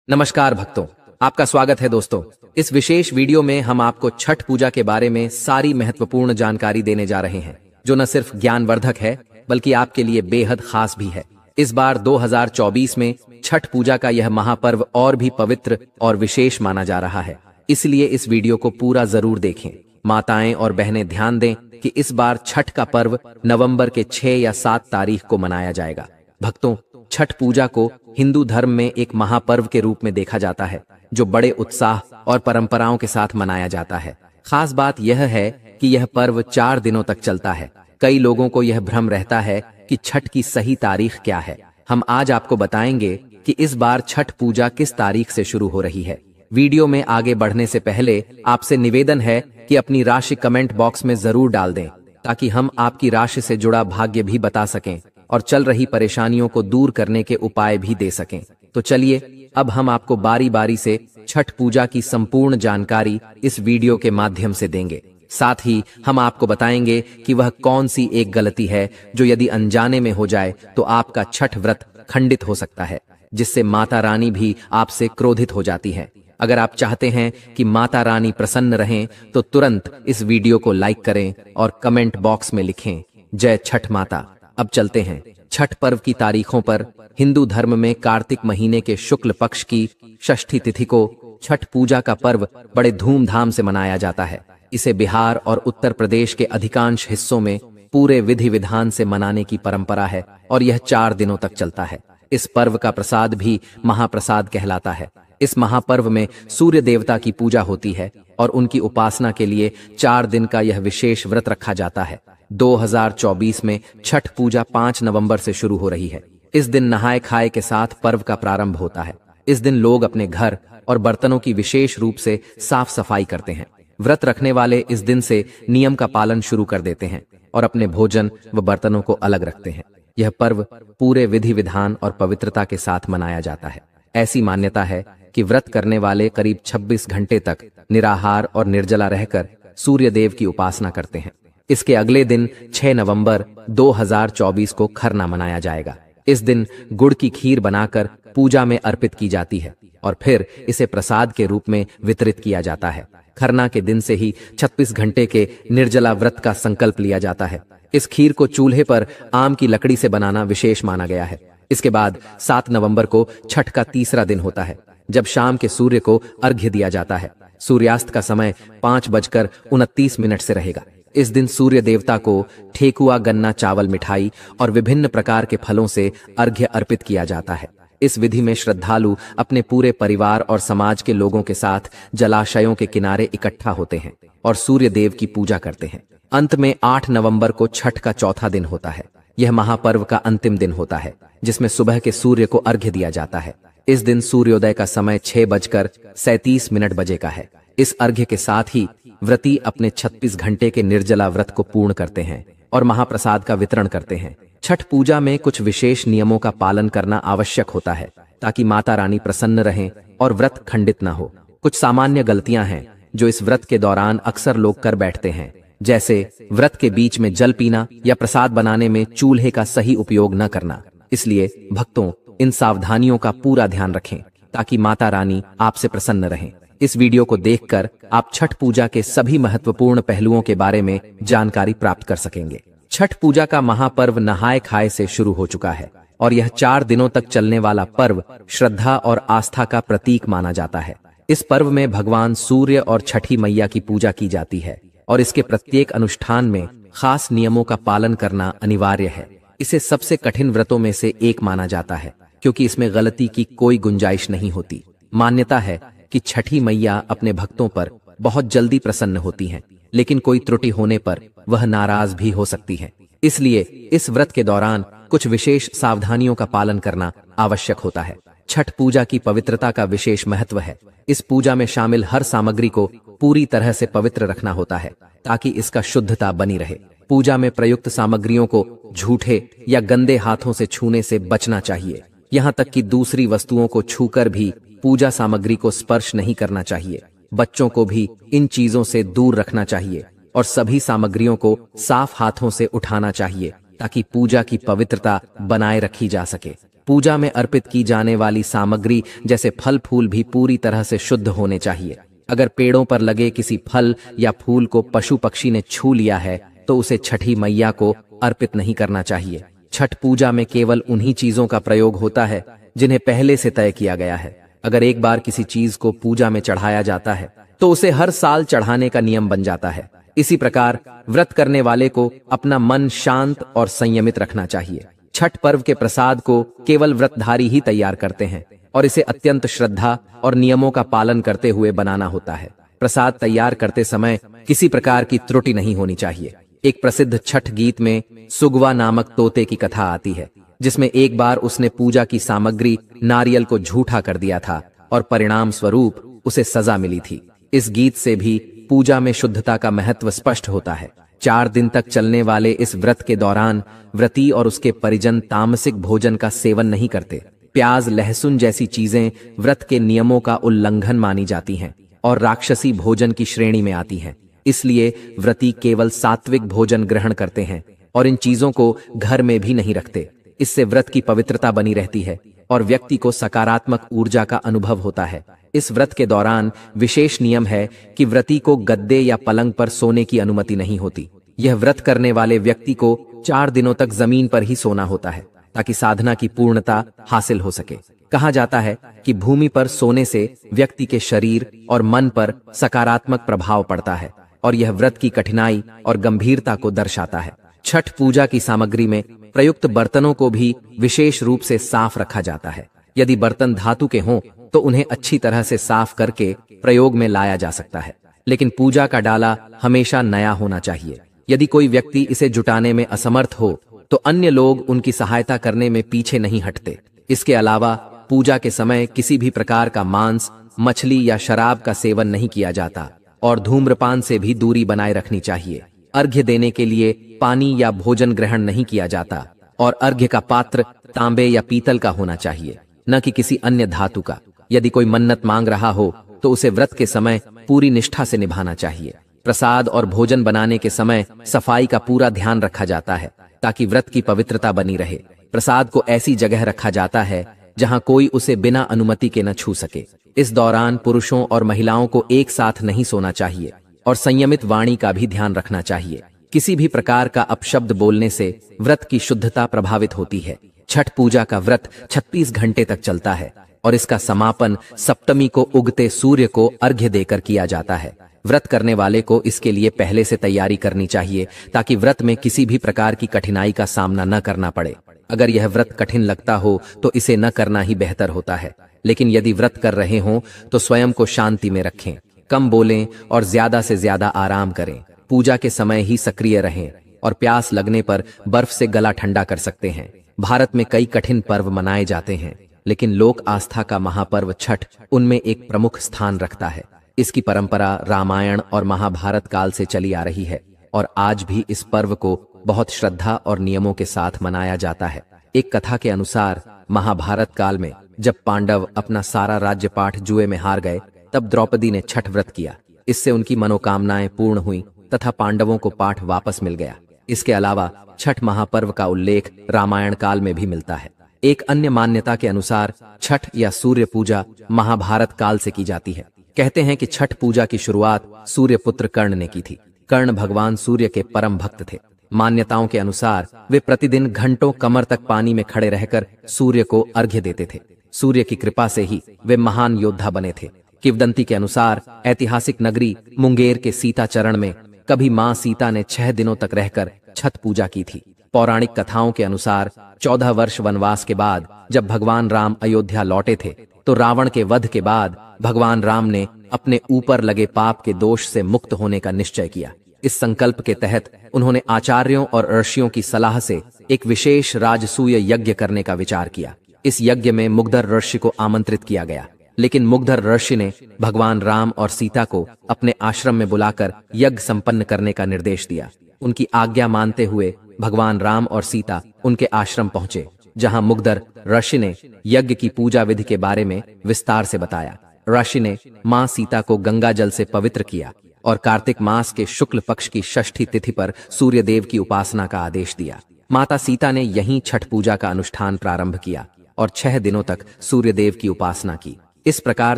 नमस्कार भक्तों, आपका स्वागत है दोस्तों। इस विशेष वीडियो में हम आपको छठ पूजा के बारे में सारी महत्वपूर्ण जानकारी देने जा रहे हैं, जो न सिर्फ ज्ञानवर्धक है बल्कि आपके लिए बेहद खास भी है। इस बार 2024 में छठ पूजा का यह महापर्व और भी पवित्र और विशेष माना जा रहा है, इसलिए इस वीडियो को पूरा जरूर देखें। माताएं और बहनें ध्यान दें कि इस बार छठ का पर्व नवंबर के 6 या 7 तारीख को मनाया जाएगा। भक्तों, छठ पूजा को हिंदू धर्म में एक महापर्व के रूप में देखा जाता है, जो बड़े उत्साह और परंपराओं के साथ मनाया जाता है। खास बात यह है कि यह पर्व 4 दिनों तक चलता है। कई लोगों को यह भ्रम रहता है कि छठ की सही तारीख क्या है। हम आज आपको बताएंगे कि इस बार छठ पूजा किस तारीख से शुरू हो रही है। वीडियो में आगे बढ़ने से पहले आपसे निवेदन है कि अपनी राशि कमेंट बॉक्स में जरूर डाल दें, ताकि हम आपकी राशि से जुड़ा भाग्य भी बता सकें और चल रही परेशानियों को दूर करने के उपाय भी दे सकें। तो चलिए, अब हम आपको बारी बारी से छठ पूजा की संपूर्ण जानकारी इस वीडियो के माध्यम से देंगे। साथ ही हम आपको बताएंगे कि वह कौन सी एक गलती है जो यदि अनजाने में हो जाए तो आपका छठ व्रत खंडित हो सकता है, जिससे माता रानी भी आपसे क्रोधित हो जाती है। अगर आप चाहते हैं कि माता रानी प्रसन्न रहें तो तुरंत इस वीडियो को लाइक करें और कमेंट बॉक्स में लिखें, जय छठ माता। अब चलते हैं छठ पर्व की तारीखों पर। हिंदू धर्म में कार्तिक महीने के शुक्ल पक्ष की षष्ठी तिथि को छठ पूजा का पर्व बड़े धूमधाम से मनाया जाता है। इसे बिहार और उत्तर प्रदेश के अधिकांश हिस्सों में पूरे विधि विधान से मनाने की परंपरा है और यह 4 दिनों तक चलता है। इस पर्व का प्रसाद भी महाप्रसाद कहलाता है। इस महापर्व में सूर्य देवता की पूजा होती है और उनकी उपासना के लिए 4 दिन का यह विशेष व्रत रखा जाता है। 2024 में छठ पूजा 5 नवंबर से शुरू हो रही है। इस दिन नहाय खाए के साथ पर्व का प्रारंभ होता है। इस दिन लोग अपने घर और बर्तनों की विशेष रूप से साफ सफाई करते हैं। व्रत रखने वाले इस दिन से नियम का पालन शुरू कर देते हैं और अपने भोजन व बर्तनों को अलग रखते हैं। यह पर्व पूरे विधि विधान और पवित्रता के साथ मनाया जाता है। ऐसी मान्यता है कि व्रत करने वाले करीब 26 घंटे तक निराहार और निर्जला रहकर सूर्य देव की उपासना करते हैं। इसके अगले दिन 6 नवंबर 2024 को खरना मनाया जाएगा। इस दिन गुड़ की खीर बनाकर पूजा में अर्पित की जाती है और फिर इसे प्रसाद के रूप में वितरित किया जाता है। खरना के दिन से ही 36 घंटे के निर्जला व्रत का संकल्प लिया जाता है। इस खीर को चूल्हे पर आम की लकड़ी से बनाना विशेष माना गया है। इसके बाद 7 नवंबर को छठ का तीसरा दिन होता है, जब शाम के सूर्य को अर्घ्य दिया जाता है। सूर्यास्त का समय 5:29 से रहेगा। इस दिन सूर्य देवता को ठेकुआ, गन्ना, चावल, मिठाई और विभिन्न प्रकार के फलों से अर्घ्य अर्पित किया जाता है। इस विधि में श्रद्धालु अपने पूरे परिवार और समाज के लोगों के साथ जलाशयों के किनारे इकट्ठा होते हैं और सूर्य देव की पूजा करते हैं। अंत में 8 नवंबर को छठ का चौथा दिन होता है। यह महापर्व का अंतिम दिन होता है, जिसमें सुबह के सूर्य को अर्घ्य दिया जाता है। इस दिन सूर्योदय का समय 6:37 बजे का है। इस अर्घ्य के साथ ही व्रती अपने 36 घंटे के निर्जला व्रत को पूर्ण करते हैं और महाप्रसाद का वितरण करते हैं। छठ पूजा में कुछ विशेष नियमों का पालन करना आवश्यक होता है, ताकि माता रानी प्रसन्न रहें और व्रत खंडित न हो। कुछ सामान्य गलतियां हैं जो इस व्रत के दौरान अक्सर लोग कर बैठते हैं, जैसे व्रत के बीच में जल पीना या प्रसाद बनाने में चूल्हे का सही उपयोग न करना। इसलिए भक्तों, इन सावधानियों का पूरा ध्यान रखें ताकि माता रानी आपसे प्रसन्न रहें। इस वीडियो को देखकर आप छठ पूजा के सभी महत्वपूर्ण पहलुओं के बारे में जानकारी प्राप्त कर सकेंगे। छठ पूजा का महापर्व नहाय खाए से शुरू हो चुका है और यह 4 दिनों तक चलने वाला पर्व श्रद्धा और आस्था का प्रतीक माना जाता है। इस पर्व में भगवान सूर्य और छठी मैया की पूजा की जाती है और इसके प्रत्येक अनुष्ठान में खास नियमों का पालन करना अनिवार्य है। इसे सबसे कठिन व्रतों में से एक माना जाता है, क्योंकि इसमें गलती की कोई गुंजाइश नहीं होती। मान्यता है कि छठी मैया अपने भक्तों पर बहुत जल्दी प्रसन्न होती हैं, लेकिन कोई त्रुटि होने पर वह नाराज भी हो सकती है। इसलिए इस व्रत के दौरान कुछ विशेष सावधानियों का पालन करना आवश्यक होता है। छठ पूजा की पवित्रता का विशेष महत्व है। इस पूजा में शामिल हर सामग्री को पूरी तरह से पवित्र रखना होता है, ताकि इसका शुद्धता बनी रहे। पूजा में प्रयुक्त सामग्रियों को झूठे या गंदे हाथों से छूने से बचना चाहिए। यहाँ तक कि दूसरी वस्तुओं को छूकर भी पूजा सामग्री को स्पर्श नहीं करना चाहिए। बच्चों को भी इन चीजों से दूर रखना चाहिए और सभी सामग्रियों को साफ हाथों से उठाना चाहिए, ताकि पूजा की पवित्रता बनाए रखी जा सके। पूजा में अर्पित की जाने वाली सामग्री जैसे फल फूल भी पूरी तरह से शुद्ध होने चाहिए। अगर पेड़ों पर लगे किसी फल या फूल को पशु पक्षी ने छू लिया है तो उसे छठी मैया को अर्पित नहीं करना चाहिए। छठ पूजा में केवल उन्हीं चीजों का प्रयोग होता है जिन्हें पहले से तय किया गया है। अगर एक बार किसी चीज को पूजा में चढ़ाया जाता है तो उसे हर साल चढ़ाने का नियम बन जाता है। इसी प्रकार व्रत करने वाले को अपना मन शांत और संयमित रखना चाहिए। छठ पर्व के प्रसाद को केवल व्रतधारी ही तैयार करते हैं और इसे अत्यंत श्रद्धा और नियमों का पालन करते हुए बनाना होता है। प्रसाद तैयार करते समय किसी प्रकार की त्रुटि नहीं होनी चाहिए। एक प्रसिद्ध छठ गीत में सुगवा नामक तोते की कथा आती है, जिसमें एक बार उसने पूजा की सामग्री नारियल को झूठा कर दिया था और परिणाम स्वरूप उसे सजा मिली थी। इस गीत से भी पूजा में शुद्धता का महत्व स्पष्ट होता है। 4 दिन तक चलने वाले इस व्रत के दौरान व्रती और उसके परिजन तामसिक भोजन का सेवन नहीं करते। प्याज, लहसुन जैसी चीजें व्रत के नियमों का उल्लंघन मानी जाती हैं और राक्षसी भोजन की श्रेणी में आती हैं। इसलिए व्रती केवल सात्विक भोजन ग्रहण करते हैं और इन चीजों को घर में भी नहीं रखते। इससे व्रत की पवित्रता बनी रहती है और व्यक्ति को सकारात्मक ऊर्जा का अनुभव होता है। इस व्रत के दौरान विशेष नियम है कि व्रती को गद्दे या पलंग पर सोने की अनुमति नहीं होती। यह व्रत करने वाले व्यक्ति को 4 दिनों तक जमीन पर ही सोना होता है ताकि साधना की पूर्णता हासिल हो सके। कहा जाता है कि भूमि पर सोने से व्यक्ति के शरीर और मन पर सकारात्मक प्रभाव पड़ता है और यह व्रत की कठिनाई और गंभीरता को दर्शाता है। छठ पूजा की सामग्री में प्रयुक्त बर्तनों को भी विशेष रूप से साफ रखा जाता है। यदि बर्तन धातु के हों तो उन्हें अच्छी तरह से साफ करके प्रयोग में लाया जा सकता है, लेकिन पूजा का डाला हमेशा नया होना चाहिए। यदि कोई व्यक्ति इसे जुटाने में असमर्थ हो तो अन्य लोग उनकी सहायता करने में पीछे नहीं हटते। इसके अलावा पूजा के समय किसी भी प्रकार का मांस, मछली या शराब का सेवन नहीं किया जाता और धूम्रपान से भी दूरी बनाए रखनी चाहिए। अर्घ्य देने के लिए पानी या भोजन ग्रहण नहीं किया जाता और अर्घ्य का पात्र तांबे या पीतल का होना चाहिए, न कि किसी अन्य धातु का। यदि कोई मन्नत मांग रहा हो तो उसे व्रत के समय पूरी निष्ठा से निभाना चाहिए। प्रसाद और भोजन बनाने के समय सफाई का पूरा ध्यान रखा जाता है ताकि व्रत की पवित्रता बनी रहे। प्रसाद को ऐसी जगह रखा जाता है जहां कोई उसे बिना अनुमति के न छू सके। इस दौरान पुरुषों और महिलाओं को एक साथ नहीं सोना चाहिए और संयमित वाणी का भी ध्यान रखना चाहिए। किसी भी प्रकार का अपशब्द बोलने से व्रत की शुद्धता प्रभावित होती है। छठ पूजा का व्रत 36 घंटे तक चलता है और इसका समापन सप्तमी को उगते सूर्य को अर्घ्य देकर किया जाता है। व्रत करने वाले को इसके लिए पहले से तैयारी करनी चाहिए ताकि व्रत में किसी भी प्रकार की कठिनाई का सामना न करना पड़े। अगर यह व्रत कठिन लगता हो तो इसे न करना ही बेहतर होता है, लेकिन यदि व्रत कर रहे हों तो स्वयं को शांति में रखें, कम बोलें और ज्यादा से ज्यादा आराम करें। पूजा के समय ही सक्रिय रहें और प्यास लगने पर बर्फ से गला ठंडा कर सकते हैं। भारत में कई कठिन पर्व मनाए जाते हैं, लेकिन लोक आस्था का महापर्व छठ उनमें एक प्रमुख स्थान रखता है। इसकी परंपरा रामायण और महाभारत काल से चली आ रही है और आज भी इस पर्व को बहुत श्रद्धा और नियमों के साथ मनाया जाता है। एक कथा के अनुसार महाभारत काल में जब पांडव अपना सारा राज्यपाठ जुए में हार गए, तब द्रौपदी ने छठ व्रत किया। इससे उनकी मनोकामनाएं पूर्ण हुई तथा पांडवों को पाठ वापस मिल गया। इसके अलावा छठ महापर्व का उल्लेख रामायण काल में भी मिलता है। एक अन्य मान्यता के अनुसार छठ या सूर्य पूजा महाभारत काल से की जाती है। कहते हैं कि छठ पूजा की शुरुआत सूर्य पुत्र कर्ण ने की थी। कर्ण भगवान सूर्य के परम भक्त थे। मान्यताओं के अनुसार वे प्रतिदिन घंटों कमर तक पानी में खड़े रहकर सूर्य को अर्घ्य देते थे। सूर्य की कृपा से ही वे महान योद्धा बने थे। किंवदंती के अनुसार ऐतिहासिक नगरी मुंगेर के सीता चरण में कभी मां सीता ने 6 दिनों तक रहकर छठ पूजा की थी। पौराणिक कथाओं के अनुसार 14 वर्ष वनवास के बाद जब भगवान राम अयोध्या लौटे थे तो रावण के वध के बाद भगवान राम ने अपने ऊपर लगे पाप के दोष से मुक्त होने का निश्चय किया। इस संकल्प के तहत उन्होंने आचार्यों और ऋषियों की सलाह से एक विशेष राजसूय यज्ञ करने का विचार किया। इस यज्ञ में मुग्धर ऋषि को आमंत्रित किया गया, लेकिन मुग्धर ऋषि ने भगवान राम और सीता को अपने आश्रम में बुलाकर यज्ञ संपन्न करने का निर्देश दिया। उनकी आज्ञा मानते हुए भगवान राम और सीता उनके आश्रम पहुंचे, जहां मुग्धर ऋषि ने यज्ञ की पूजा विधि के बारे में विस्तार से बताया। ऋषि ने मां सीता को गंगा जल से पवित्र किया और कार्तिक मास के शुक्ल पक्ष की षष्ठी तिथि पर सूर्य देव की उपासना का आदेश दिया। माता सीता ने यहीं छठ पूजा का अनुष्ठान प्रारंभ किया और 6 दिनों तक सूर्यदेव की उपासना की। इस प्रकार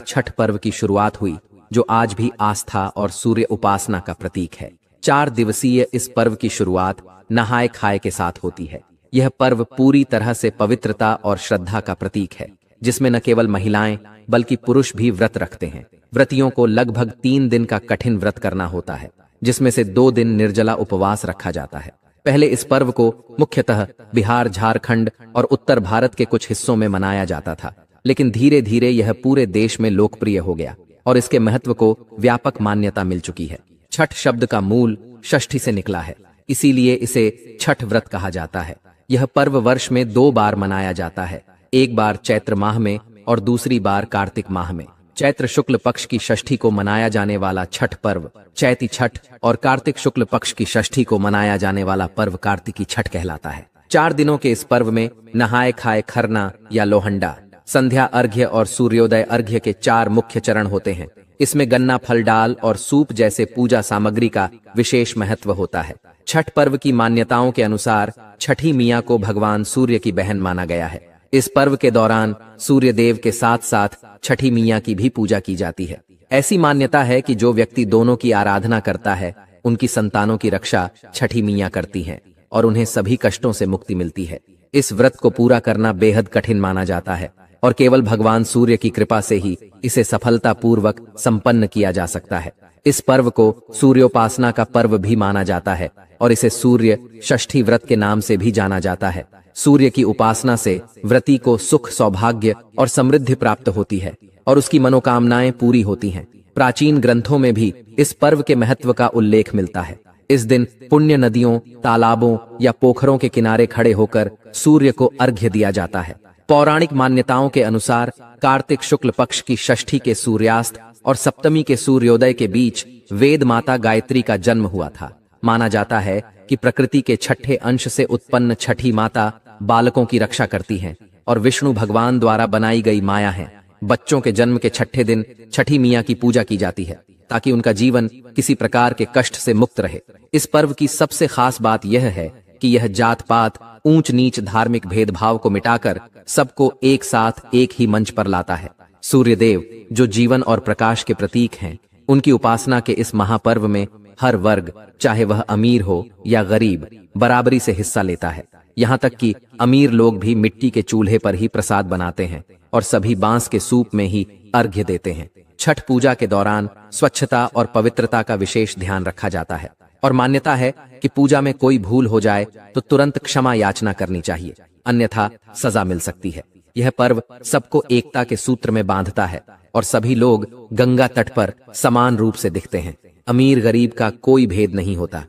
छठ पर्व की शुरुआत हुई, जो आज भी आस्था और सूर्य उपासना का प्रतीक है। 4 दिवसीय इस पर्व की शुरुआत नहाय खाए के साथ होती है। यह पर्व पूरी तरह से पवित्रता और श्रद्धा का प्रतीक है, जिसमें न केवल महिलाएं बल्कि पुरुष भी व्रत रखते हैं। व्रतियों को लगभग 3 दिन का कठिन व्रत करना होता है, जिसमें से 2 दिन निर्जला उपवास रखा जाता है। पहले इस पर्व को मुख्यतः बिहार, झारखंड और उत्तर भारत के कुछ हिस्सों में मनाया जाता था, लेकिन धीरे धीरे यह पूरे देश में लोकप्रिय हो गया और इसके महत्व को व्यापक मान्यता मिल चुकी है। छठ शब्द का मूल षष्ठी से निकला है, इसीलिए इसे छठ व्रत कहा जाता है। यह पर्व वर्ष में 2 बार मनाया जाता है, एक बार चैत्र माह में और दूसरी बार कार्तिक माह में। चैत्र शुक्ल पक्ष की षष्ठी को मनाया जाने वाला छठ पर्व चैती छठ और कार्तिक शुक्ल पक्ष की षष्ठी को मनाया जाने वाला पर्व कार्तिकी छठ कहलाता है। 4 दिनों के इस पर्व में नहाय खाए खरना या लोहंडा, संध्या अर्घ्य और सूर्योदय अर्घ्य के 4 मुख्य चरण होते हैं। इसमें गन्ना फल डाल और सूप जैसे पूजा सामग्री का विशेष महत्व होता है। छठ पर्व की मान्यताओं के अनुसार छठी मियाँ को भगवान सूर्य की बहन माना गया है। इस पर्व के दौरान सूर्य देव के साथ साथ छठी मियाँ की भी पूजा की जाती है। ऐसी मान्यता है कि जो व्यक्ति दोनों की आराधना करता है, उनकी संतानों की रक्षा छठी मियाँ करती हैं और उन्हें सभी कष्टों से मुक्ति मिलती है। इस व्रत को पूरा करना बेहद कठिन माना जाता है और केवल भगवान सूर्य की कृपा से ही इसे सफलतापूर्वक संपन्न किया जा सकता है। इस पर्व को सूर्योपासना का पर्व भी माना जाता है और इसे सूर्य षष्ठी व्रत के नाम से भी जाना जाता है। सूर्य की उपासना से व्रती को सुख, सौभाग्य और समृद्धि प्राप्त होती है और उसकी मनोकामनाएं पूरी होती हैं। प्राचीन ग्रंथों में भी इस पर्व के महत्व का उल्लेख मिलता है। इस दिन पुण्य नदियों, तालाबों या पोखरों के किनारे खड़े होकर सूर्य को अर्घ्य दिया जाता है। पौराणिक मान्यताओं के अनुसार कार्तिक शुक्ल पक्ष की षष्ठी के सूर्यास्त और सप्तमी के सूर्योदय के बीच वेद माता गायत्री का जन्म हुआ था। माना जाता है कि प्रकृति के छठे अंश से उत्पन्न छठी माता बालकों की रक्षा करती हैं और विष्णु भगवान द्वारा बनाई गई माया है। बच्चों के जन्म के 6ठे दिन छठी मियाँ की पूजा की जाती है ताकि उनका जीवन किसी प्रकार के कष्ट से मुक्त रहे। इस पर्व की सबसे खास बात यह है कि यह जात पात, ऊंच नीच, धार्मिक भेदभाव को मिटाकर सबको एक साथ एक ही मंच पर लाता है। सूर्यदेव, जो जीवन और प्रकाश के प्रतीक हैं, उनकी उपासना के इस महापर्व में हर वर्ग, चाहे वह अमीर हो या गरीब, बराबरी से हिस्सा लेता है। यहाँ तक कि अमीर लोग भी मिट्टी के चूल्हे पर ही प्रसाद बनाते हैं और सभी बांस के सूप में ही अर्घ्य देते हैं। छठ पूजा के दौरान स्वच्छता और पवित्रता का विशेष ध्यान रखा जाता है और मान्यता है कि पूजा में कोई भूल हो जाए तो तुरंत क्षमा याचना करनी चाहिए, अन्यथा सजा मिल सकती है। यह पर्व सबको एकता के सूत्र में बांधता है और सभी लोग गंगा तट पर समान रूप से दिखते हैं। अमीर गरीब का कोई भेद नहीं होता।